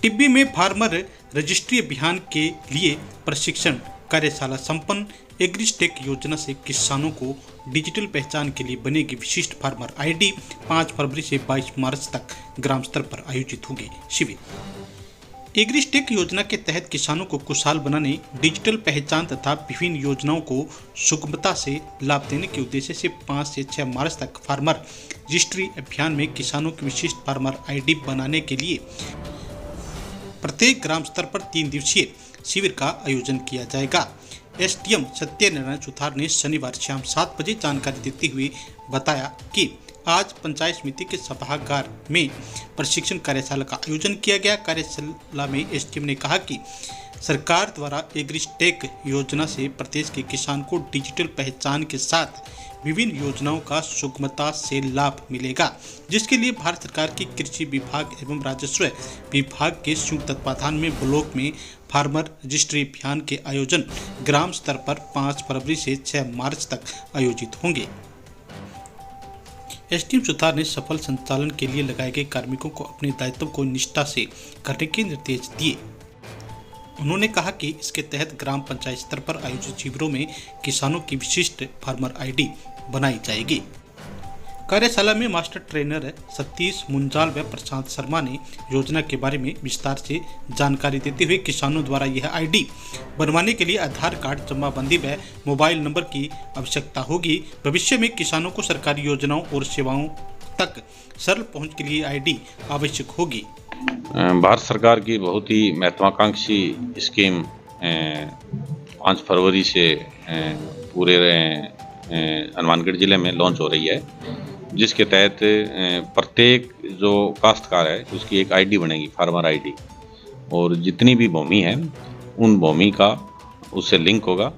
टिब्बी में farmer registry अभियान के लिए प्रशिक्षण कार्यशाला संपन्न। एग्रीस्टेक योजना से किसानों को डिजिटल पहचान के लिए बनेगी विशिष्ट फार्मर आईडी। 5 फरवरी से 22 मार्च तक ग्राम स्तर पर आयोजित होंगे शिविर। एग्रीस्टेक योजना के तहत किसानों को खुशहाल बनाने, डिजिटल पहचान तथा विभिन्न योजनाओं को सुगमता से लाभ देने के उद्देश्य से 5 से 6 मार्च तक फार्मर रजिस्ट्री अभियान में किसानों की विशिष्ट फार्मर आईडी बनाने के लिए प्रत्येक ग्राम स्तर पर 3 दिवसीय शिविर का आयोजन किया जाएगा। एसडीएम सत्यनारायण सुथार ने शनिवार शाम 7 बजे जानकारी देते हुए बताया कि आज पंचायत समिति के सभागार में प्रशिक्षण कार्यशाला का आयोजन किया गया। कार्यशाला में एसडीएम ने कहा कि सरकार द्वारा एग्रीस्टेक योजना से प्रदेश के किसान को डिजिटल पहचान के साथ विभिन्न योजनाओं का सुगमता से लाभ मिलेगा, जिसके लिए भारत सरकार की कृषि विभाग एवं राजस्व विभाग के संयुक्त तत्वाधान में ब्लॉक में फार्मर रजिस्ट्री अभियान के आयोजन ग्राम स्तर पर 5 फरवरी से 6 मार्च तक आयोजित होंगे। एसडीएम सुथार ने सफल संचालन के लिए लगाए गए कार्मिकों को अपने दायित्व को निष्ठा से करने के निर्देश दिए। उन्होंने कहा कि इसके तहत ग्राम पंचायत स्तर पर आयोजित शिविरों में किसानों की विशिष्ट फार्मर आईडी बनाई जाएगी। कार्यशाला में मास्टर ट्रेनर सतीश मुंजाल व प्रशांत शर्मा ने योजना के बारे में विस्तार से जानकारी देते हुए किसानों द्वारा यह आईडी बनवाने के लिए आधार कार्ड जमाबंदी व मोबाइल नंबर की आवश्यकता होगी। भविष्य में किसानों को सरकारी योजनाओं और सेवाओं तक सरल पहुंच के लिए आईडी आवश्यक होगी। भारत सरकार की बहुत ही महत्वाकांक्षी स्कीम 5 फरवरी से पूरे हनुमानगढ़ जिले में लॉन्च हो रही है, जिसके तहत प्रत्येक जो काश्तकार है उसकी एक आईडी बनेगी, फार्मर आईडी, और जितनी भी भूमि है उन भूमि का उससे लिंक होगा।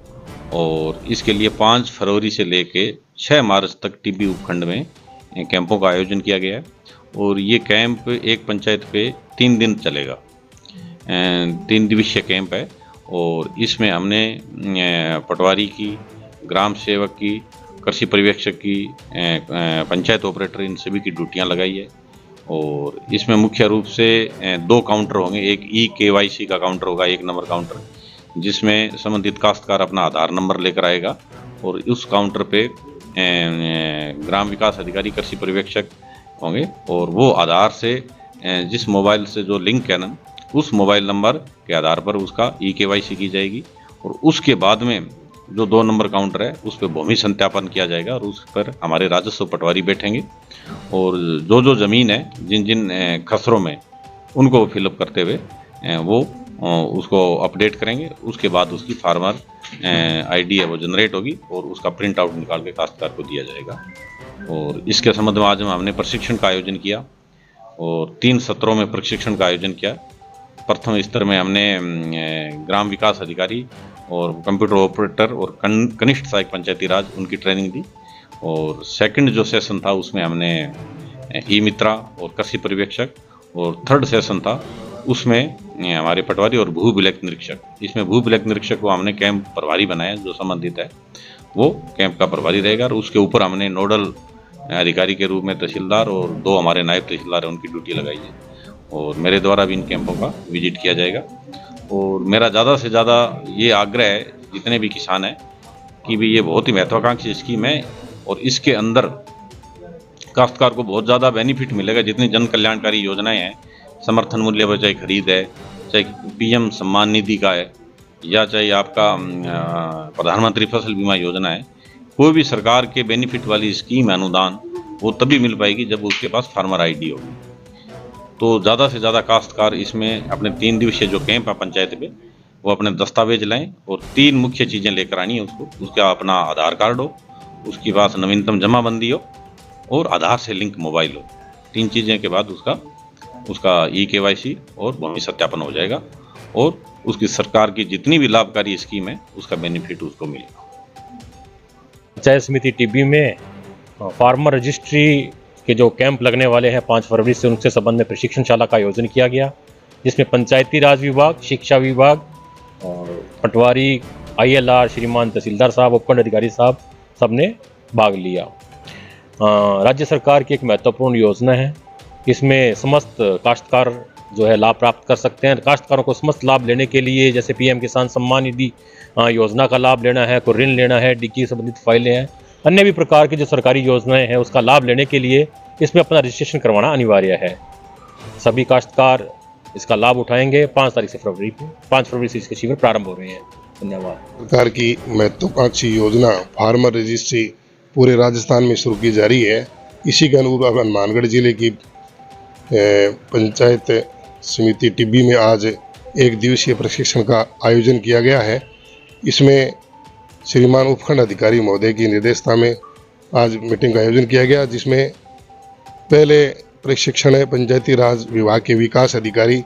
और इसके लिए 5 फरवरी से लेके 6 मार्च तक टिब्बी उपखंड में कैंपों का आयोजन किया गया है। और ये कैंप एक पंचायत पे 3 दिन चलेगा। 3 दिवसीय कैंप है और इसमें हमने पटवारी की, ग्राम सेवक की, कृषि पर्यवेक्षक की, पंचायत ऑपरेटर, इन सभी की ड्यूटियां लगाई है। और इसमें मुख्य रूप से 2 काउंटर होंगे। एक ई-केवाईसी का काउंटर होगा, 1 नंबर काउंटर, जिसमें संबंधित काश्तकार अपना आधार नंबर लेकर आएगा और उस काउंटर पे ग्राम विकास अधिकारी, कृषि पर्यवेक्षक होंगे और वो आधार से जिस मोबाइल से जो लिंक है ना, उस मोबाइल नंबर के आधार पर उसका ई-केवाईसी की जाएगी। और उसके बाद में जो 2 नंबर काउंटर है उस पर भूमि सत्यापन किया जाएगा और उस पर हमारे राजस्व पटवारी बैठेंगे और जो ज़मीन है, जिन जिन खसरों में, उनको फिलअप करते हुए वो उसको अपडेट करेंगे। उसके बाद उसकी फार्मर आईडी है वो जनरेट होगी और उसका प्रिंट आउट निकाल के काश्तकार को दिया जाएगा। और इसके संबंध में आज हमने प्रशिक्षण का आयोजन किया और 3 सत्रों में प्रशिक्षण का आयोजन किया। प्रथम स्तर में हमने ग्राम विकास अधिकारी और कंप्यूटर ऑपरेटर और कनिष्ठ सहायक पंचायती राज, उनकी ट्रेनिंग दी। और सेकंड जो सेशन था उसमें हमने ई-मित्रा और कृषि पर्यवेक्षक, और थर्ड सेशन था उसमें हमारे पटवारी और भू विलेख निरीक्षक। इसमें भू विलेख निरीक्षक को हमने कैंप प्रभारी बनाया, जो संबंधित है वो कैंप का प्रभारी रहेगा। और उसके ऊपर हमने नोडल अधिकारी के रूप में तहसीलदार और 2 हमारे नायब तहसीलदार हैं, उनकी ड्यूटी लगाई है। और मेरे द्वारा भी इन कैंपों का विजिट किया जाएगा। और मेरा ज़्यादा से ज़्यादा ये आग्रह है जितने भी किसान हैं कि भी ये बहुत ही महत्वाकांक्षी स्कीम है और इसके अंदर काश्तकार को बहुत ज़्यादा बेनिफिट मिलेगा। जितनी जन कल्याणकारी योजनाएं हैं, समर्थन मूल्य पर चाहे खरीद है, चाहे पीएम सम्मान निधि का है, या चाहे आपका प्रधानमंत्री फसल बीमा योजना है, कोई भी सरकार के बेनिफिट वाली स्कीम है, अनुदान, वो तभी मिल पाएगी जब उसके पास फार्मर आईडी होगी। तो ज़्यादा से ज़्यादा काश्तकार इसमें अपने 3 दिवसीय जो कैंप है पंचायत पे, वो अपने दस्तावेज लाएं और 3 मुख्य चीज़ें लेकर आनी है उसको। उसका अपना आधार कार्ड हो, उसके पास नवीनतम जमाबंदी हो और आधार से लिंक मोबाइल हो। 3 चीज़ें के बाद उसका ई-केवाईसी और भूमि सत्यापन हो जाएगा और उसकी सरकार की जितनी भी लाभकारी स्कीम है उसका बेनिफिट उसको मिलेगा। पंचायत समिति टिब्बी में फार्मर रजिस्ट्री के जो कैंप लगने वाले हैं 5 फरवरी से, उनसे संबंध में प्रशिक्षणशाला का आयोजन किया गया, जिसमें पंचायती राज विभाग, शिक्षा विभाग और पटवारी, ILR, श्रीमान तहसीलदार साहब, उपखंड अधिकारी साहब, सबने भाग लिया। राज्य सरकार की एक महत्वपूर्ण योजना है। इसमें समस्त काश्तकार जो है लाभ प्राप्त कर सकते हैं। काश्तकारों को समस्त लाभ लेने के लिए जैसे पीएम किसान सम्मान निधि योजना का लाभ लेना है, कोई ऋण लेना है, डिग्गी संबंधित फाइलें हैं, अन्य भी प्रकार की जो सरकारी योजनाएं हैं उसका लाभ लेने के लिए इसमें अपना रजिस्ट्रेशन करवाना अनिवार्य है। सभी काश्तकार इसका लाभ उठाएंगे। 5 फरवरी से इसके शिविर प्रारंभ हो रहे हैं। धन्यवाद। सरकार की महत्वाकांक्षी योजना फार्मर रजिस्ट्री पूरे राजस्थान में शुरू की जा रही है। इसी के अनुरूप हनुमानगढ़ जिले की पंचायत समिति टिब्बी में आज 1 दिवसीय प्रशिक्षण का आयोजन किया गया है। इसमें श्रीमान उपखंड अधिकारी महोदय की निर्देशता में आज मीटिंग का आयोजन किया गया, जिसमें पहले प्रशिक्षण है पंचायती राज विभाग के विकास अधिकारी,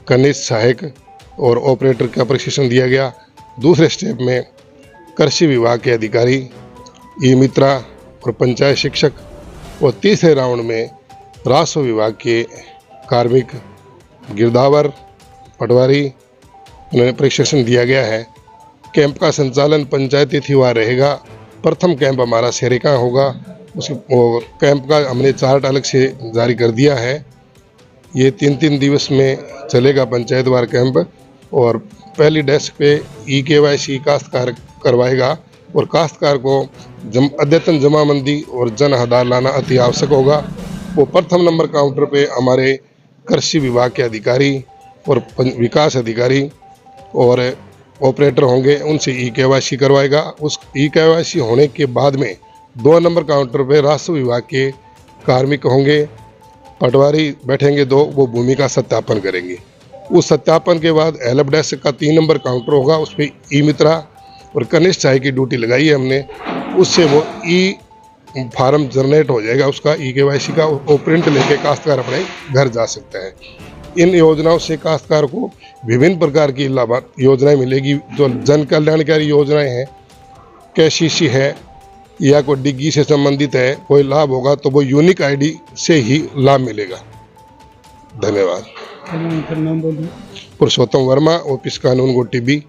कनिष्ठ सहायक और ऑपरेटर का प्रशिक्षण दिया गया। दूसरे स्टेप में कृषि विभाग के अधिकारी, ई मित्रा और पंचायत शिक्षक, और तीसरे राउंड में राजस्व विभाग के कार्मिक, गिरदावर, पटवारी, उन्हें प्रशिक्षण दिया गया है। कैंप का संचालन पंचायत तिथिवार रहेगा। प्रथम कैंप हमारा सेरिका होगा, उस कैंप का हमने चार्ट अलग से जारी कर दिया है। ये 3 दिवस में चलेगा पंचायतवार कैंप, और पहली डेस्क पे EKYC काश्तकार करवाएगा, और काश्तकार को अद्यतन जमाबंदी और जन आधार लाना अति आवश्यक होगा। वो प्रथम नंबर काउंटर पे हमारे कृषि विभाग के अधिकारी और विकास अधिकारी और ऑपरेटर होंगे, उनसे EKYC करवाएगा। उस EKYC होने के बाद में 2 नंबर काउंटर पे राजस्व विभाग के कार्मिक होंगे, पटवारी बैठेंगे 2, वो भूमि का सत्यापन करेंगे। उस सत्यापन के बाद हेल्प डेस्क का 3 नंबर काउंटर होगा, उस पर ई मित्रा और कनिष्ठ सहायक की ड्यूटी लगाई है हमने। उससे वो फार्म जनरेट हो जाएगा उसका EKYC का, वो प्रिंट लेके काश्तकार अपने घर जा सकता है। इन योजनाओं से काश्तकार को विभिन्न प्रकार की लाभ योजनाएं मिलेगी। जो जन कल्याणकारी योजनाएं हैं, KCC है या कोई डिग्गी से संबंधित है, कोई लाभ होगा तो वो यूनिक ID से ही लाभ मिलेगा। धन्यवाद। पुरुषोत्तम वर्मा, ऑफिस कानून, टिब्बी।